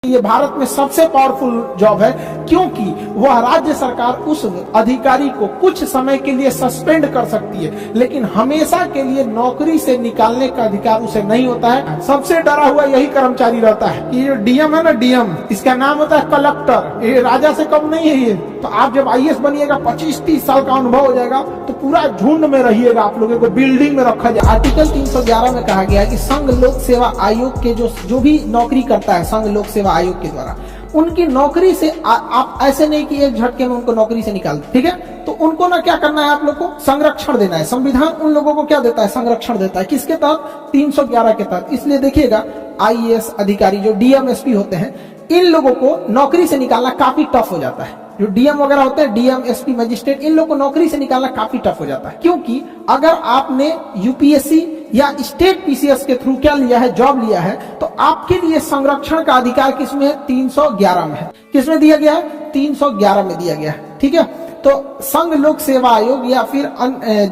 ये भारत में सबसे पावरफुल जॉब है, क्योंकि वह राज्य सरकार उस अधिकारी को कुछ समय के लिए सस्पेंड कर सकती है, लेकिन हमेशा के लिए नौकरी से निकालने का अधिकार उसे नहीं होता है। सबसे डरा हुआ यही कर्मचारी रहता है कि ये डीएम है ना, डीएम, इसका नाम होता है कलेक्टर, ये राजा से कम नहीं है ये। तो आप जब आईएएस बनिएगा, 25-30 साल का अनुभव हो जाएगा, तो पूरा झुंड में रहिएगा, आप लोगों को बिल्डिंग में रखा जाए। आर्टिकल 311 में कहा गया है कि संघ लोक सेवा आयोग के जो भी नौकरी करता है संघ लोक सेवा आयोग के द्वारा, उनकी नौकरी से आप ऐसे नहीं कि एक झटके में उनको नौकरी से निकाल दे, ठीक है। तो उनको ना क्या करना है, आप लोग को संरक्षण देना है। संविधान उन लोगों को क्या देता है, संरक्षण देता है। किसके तहत? 311 के तहत। इसलिए देखिएगा आईएएस अधिकारी जो डीएमएसपी होते हैं, इन लोगों को नौकरी से निकालना काफी टफ हो जाता है। जो डीएम वगैरह होते हैं, डीएम, एसपी, मजिस्ट्रेट, इन लोगों को नौकरी से निकालना काफी टफ हो जाता है, क्योंकि अगर आपने यूपीएससी या स्टेट पीसीएस के थ्रू क्या लिया है, जॉब लिया है, तो आपके लिए संरक्षण का अधिकार किसमें है? 311 में है। किसमें दिया गया है? 311 में दिया गया है, ठीक है। तो संघ लोक सेवा आयोग या फिर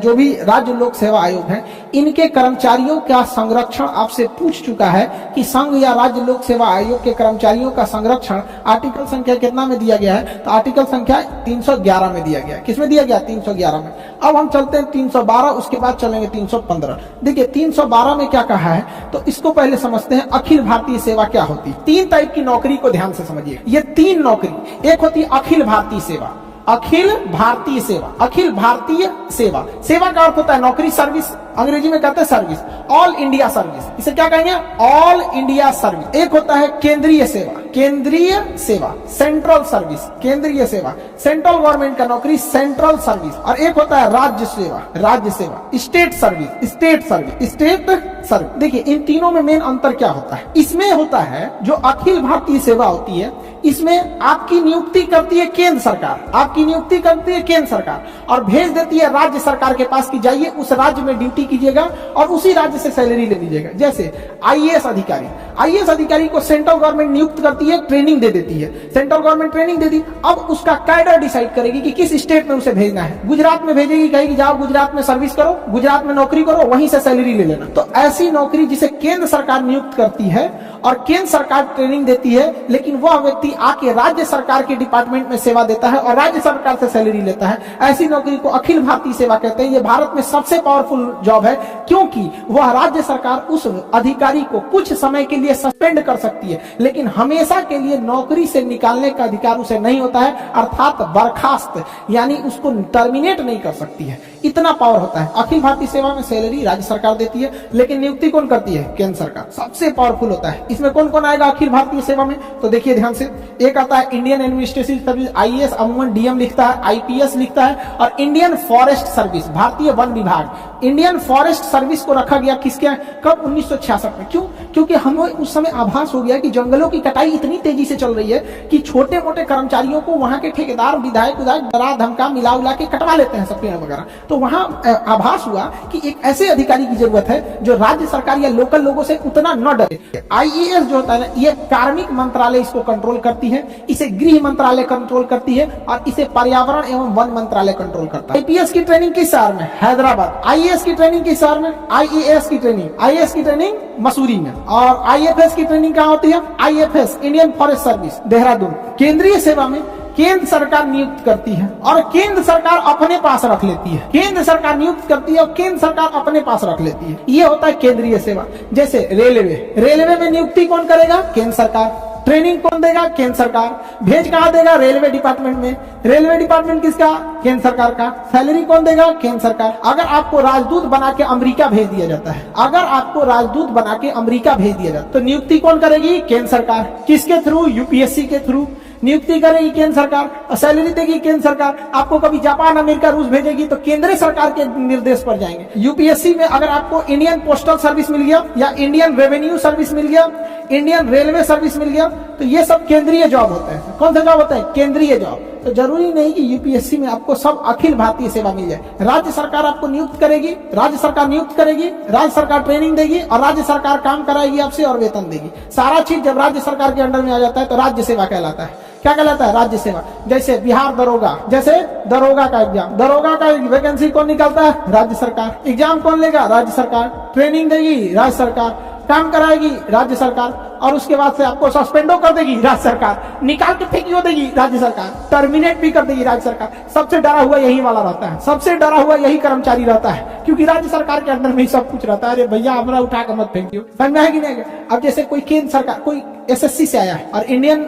जो भी राज्य लोक सेवा आयोग है, इनके कर्मचारियों का संरक्षण आपसे पूछ चुका है कि संघ या राज्य लोक सेवा आयोग के कर्मचारियों का संरक्षण आर्टिकल संख्या कितना में दिया गया है? तो आर्टिकल संख्या 311 में दिया गया। किसमें दिया गया? 311 में। अब हम चलते हैं 312, उसके बाद चलेंगे 315। देखिए 312 में क्या कहा है, तो इसको पहले समझते हैं। अखिल भारतीय सेवा क्या होती है? 3 टाइप की नौकरी को ध्यान से समझिए। ये 3 नौकरी, एक होती है अखिल भारतीय सेवा। अखिल भारतीय सेवा, अखिल भारतीय सेवा, सेवा का अर्थ होता है नौकरी, सर्विस, अंग्रेजी में कहते हैं सर्विस, ऑल इंडिया सर्विस। इसे क्या कहेंगे? All India service. एक होता है केंद्रीय सेवा, केंद्रीय सेवा, सेंट्रल सर्विस, केंद्रीय सेवा, सेंट्रल गवर्नमेंट का नौकरी, सेंट्रल सर्विस। और एक होता है राज्य सेवा, राज्य सेवा, state service, state service, state service. देखिए इन तीनों में मेन अंतर क्या होता है? इसमें होता है जो अखिल भारतीय सेवा होती है, इसमें आपकी नियुक्ति करती है केंद्र सरकार, आपकी नियुक्ति करती है केंद्र सरकार और भेज देती है राज्य सरकार के पास कि जाइए उस राज्य में ड्यूटी कीजिएगा और उसी राज्य से सैलरी ले लीजिएगा। जैसे आईएएस अधिकारी, आईएएस अधिकारी को सेंट्रल गवर्नमेंट नियुक्त करती है, ट्रेनिंग दे देती है, सेंट्रल गवर्नमेंट ट्रेनिंग दे दी। अब उसका कैडर डिसाइड करेगी कि किस स्टेट में उसे भेजना है। गुजरात में भेजेगी, कहेगी जाओ गुजरात में सर्विस करो, गुजरात में नौकरी करो, वहीं से सैलरी ले लेना। तो ऐसी नौकरी जिसे केंद्र सरकार नियुक्त करती है और केंद्र सरकार ट्रेनिंग देती है, लेकिन वह व्यक्ति आके राज्य सरकार के डिपार्टमेंट में सेवा देता है और राज्य सरकार से सैलरी लेता है, ऐसी नौकरी को अखिल भारतीय सेवा कहते हैं। ये भारत में सबसे पावरफुल जॉब है, क्योंकि वह राज्य सरकार उस अधिकारी को कुछ समय के लिए सस्पेंड कर सकती है, लेकिन हमेशा के लिए नौकरी से निकालने का अधिकार उसे नहीं होता है, अर्थात बर्खास्त, यानी उसको टर्मिनेट नहीं कर सकती है। इतना पावर होता है। अखिल भारतीय सेवा में सैलरी राज्य सरकार देती है, लेकिन नियुक्ति कौन करती है? केंद्र सरकार। सबसे पावरफुल होता है। इसमें कौन कौन आएगा अखिल भारतीय सेवा में? तो देखिए ध्यान से, एक आता है इंडियन एडमिनिस्ट्रेटिव सर्विस, आईएएस, अमूमन डीएम लिखता है, आईपीएस लिखता है, और इंडियन फॉरेस्ट सर्विस, भारतीय वन विभाग। इंडियन फॉरेस्ट सर्विस को रखा गया किसके? कब? 1966 में। क्यों? क्योंकि हमें उस समय आभास हो गया कि जंगलों की कटाई इतनी तेजी से चल रही है कि छोटे मोटे कर्मचारियों को वहां के ठेकेदार, विधायक डरा धमका मिला उला के कटवा लेते हैं सब पेड़ वगैरह। तो वहां आभास हुआ कि एक ऐसे अधिकारी की जरूरत है जो राज्य सरकार या लोकल लोगों से उतना न डरे। आईएएस जो होता है ना, ये कार्मिक मंत्रालय इसको कंट्रोल करती है, इसे गृह मंत्रालय कंट्रोल करती है और इसे पर्यावरण एवं वन मंत्रालय कंट्रोल करता है। आईपीएस की ट्रेनिंग किस शहर में? हैदराबाद। आईएएस की ट्रेनिंग किस शहर में? आईएएस की ट्रेनिंग, आईएएस की ट्रेनिंग मसूरी में। और आईएफएस की ट्रेनिंग कहाँ होती है? IFS, Indian forest service, Dehradun. केंद्रीय सेवा में केंद्र सरकार नियुक्त करती है और केंद्र सरकार अपने पास रख लेती है। केंद्र सरकार नियुक्त करती है और केंद्र सरकार अपने पास रख लेती है। ये होता है केंद्रीय सेवा। जैसे रेलवे, रेलवे में नियुक्ति कौन करेगा? केंद्र सरकार। ट्रेनिंग कौन देगा? केंद्र सरकार। भेज कहाँ देगा? रेलवे डिपार्टमेंट में। रेलवे डिपार्टमेंट किसका? केंद्र सरकार का। सैलरी कौन देगा? केंद्र सरकार। अगर आपको राजदूत बना के अमेरिका भेज दिया जाता है, अगर आपको राजदूत बना के अमेरिका भेज दिया जाता है, तो नियुक्ति कौन करेगी? केंद्र सरकार। किसके थ्रू? यूपीएससी के थ्रू नियुक्ति करेगी केंद्र सरकार और सैलरी देगी केंद्र सरकार। आपको कभी जापान, अमेरिका, रूस भेजेगी तो केंद्र सरकार के निर्देश पर जाएंगे। यूपीएससी में अगर आपको इंडियन पोस्टल सर्विस मिल गया या इंडियन रेवेन्यू सर्विस मिल गया, इंडियन रेलवे सर्विस मिल गया, तो ये सब केंद्रीय जॉब होते हैं। कौन सा जॉब होता है? केंद्रीय जॉब। तो जरूरी नहीं कि यूपीएससी में आपको सब अखिल भारतीय सेवा मिल जाए। राज्य सरकार आपको नियुक्त करेगी, राज्य सरकार नियुक्त करेगी, राज्य सरकार ट्रेनिंग देगी और राज्य सरकार काम कराएगी आपसे और वेतन देगी। सारा चीज जब राज्य सरकार के अंडर में आ जाता है तो राज्य सेवा कहलाता है। क्या कहलाता है? राज्य सेवा। जैसे बिहार दरोगा, जैसे दरोगा का एग्जाम, दरोगा का वैकेंसी कौन निकालता है? राज्य सरकार। एग्जाम कौन लेगा? राज्य सरकार। ट्रेनिंग देगी राज्य सरकार, काम कराएगी राज्य सरकार। और उसके बाद से आपको सस्पेंडो कर देगी राज्य सरकार, निकाल के फेंकियो देगी राज्य सरकार, टर्मिनेट भी कर देगी राज्य सरकार। सबसे डरा हुआ यही वाला रहता है, सबसे डरा हुआ यही कर्मचारी रहता है, क्योंकि राज्य सरकार के अंदर में ही सब कुछ रहता है। अरे भैया हमारा उठा कर मत फेंकियो, समझ में है कि नहीं? अब जैसे कोई केंद्र सरकार, कोई एसएससी से आया है और Indian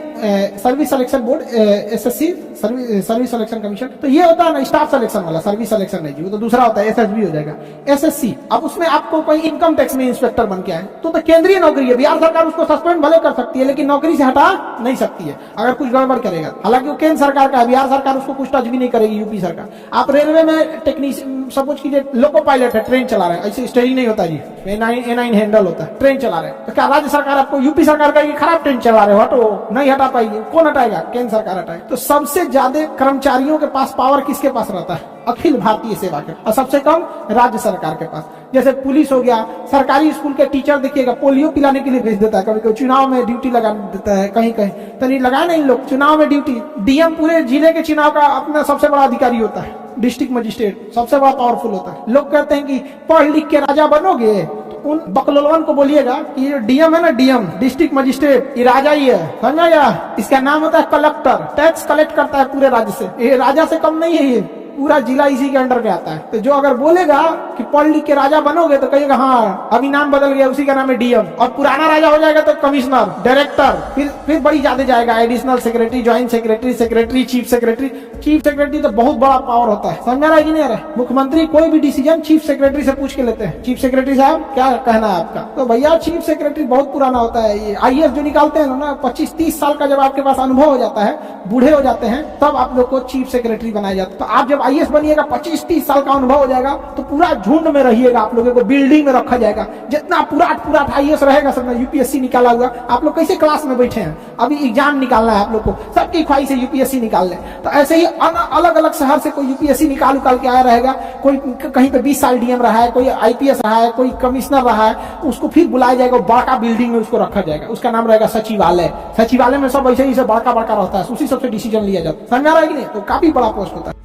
service selection board, SSC service selection commission, तो ये होता है ना स्टाफ सिलेक्शन वाला, सर्विस सिलेक्शन नहीं, वो तो दूसरा होता है, एसएसबी हो जाएगा, एसएससी। अब उसमें आपको कोई इनकम टैक्स में इंस्पेक्टर बन के आए तो केंद्रीय नौकरी है, बिहार सरकार उसको सस्पेंड भले कर सकती है लेकिन नौकरी से हटा नहीं सकती है अगर कुछ गड़बड़ करेगा। हालांकि वो केंद्र सरकार का है, बिहार सरकार उसको कुछ टच भी नहीं करेगी, यूपी सरकार। आप रेलवे में टेक्नीशियन, सपोज कीजिए लोको पायलट है, ट्रेन चला रहे हैं, ऐसे स्टेयरिंग नहीं होता जी, A9 हैंडल होता है, ट्रेन चला रहे हैं, तो क्या राज्य सरकार आपको, यूपी सरकार का खराब ट्रेन चला रहे हो, हटो, नहीं हटा पाएगी, कौन हटाएगा? केंद्र सरकार हटाएगी। तो सबसे ज्यादा कर्मचारियों के पास पावर किसके पास रहता है? अखिल भारतीय सेवा के, और सबसे कम राज्य सरकार के पास। जैसे पुलिस हो गया, सरकारी स्कूल के टीचर देखिएगा पोलियो पिलाने के लिए भेज देता है, कभी कभी चुनाव में ड्यूटी लगा देता है, कहीं कहीं तो नहीं लगाया नहीं लोग चुनाव में ड्यूटी। डीएम पूरे जिले के चुनाव का अपना सबसे बड़ा अधिकारी होता है, डिस्ट्रिक्ट मजिस्ट्रेट सबसे बड़ा पावरफुल होता है। लोग कहते हैं कि पढ़ लिख के राजा बनोगे, तो उन बकलोलवन को बोलिएगा कि ये डीएम है ना, डीएम डिस्ट्रिक्ट मजिस्ट्रेट, ये राजा ही है, समझा गया? इसका नाम होता है कलेक्टर, टैक्स कलेक्ट करता है पूरे राज्य से, ये राजा से कम नहीं है, ये पूरा जिला इसी के अंडर में आता है। तो जो अगर बोलेगा कि पढ़ लिख के राजा बनोगे तो कहिएगा हाँ अभी नाम बदल गया, उसी का नाम है डीएम, और पुराना राजा हो जाएगा तो कमिश्नर, डायरेक्टर, फिर बड़ी ज्यादा जाएगा, additional secretary, joint secretary, secretary, chief secretary. Chief secretary तो बहुत बड़ा पावर होता है, समझ रहा है कि नहीं? रहा मुख्यमंत्री कोई भी डिसीजन चीफ सेक्रेटरी से पूछ के लेते हैं, चीफ सेक्रेटरी साहब क्या कहना है आपका? तो भैया चीफ सेक्रेटरी बहुत पुराना होता है। ये आईएएस जो निकालते हैं ना 25-30 साल का जब आपके पास अनुभव हो जाता है, बूढ़े हो जाते हैं, तब आप लोग को चीफ सेक्रेटरी बनाया जाता है। तो आप जब आईएएस बनिएगा 25-30 साल का अनुभव हो जाएगा तो पूरा झुंड में रहिएगा, आप लोगों को बिल्डिंग में रखा जाएगा, जितना पूरा आईएएस रहेगा सब में यूपीएससी निकाला हुआ। आप लोग कैसे क्लास में बैठे हैं, अभी एग्जाम निकालना है आप लोग को, सबकी ख्वाहिश है यूपीएससी निकाल ले। तो ऐसे ही अलग अलग शहर से कोई यूपीएससी निकाल के आया रहेगा, कोई कहीं पे 20 साल डीएम रहा है, कोई आईपीएस रहा है, कोई कमिश्नर रहा है, उसको फिर बुलाया जाएगा, बड़का बिल्डिंग में उसको रखा जाएगा, उसका नाम रहेगा सचिवालय। सचिवालय में सब ऐसे ही बड़का रहता है, उसी सबसे डिसीजन लिया जाता है, समझ रहा है कि नहीं? तो काफी बड़ा पोस्ट होता है।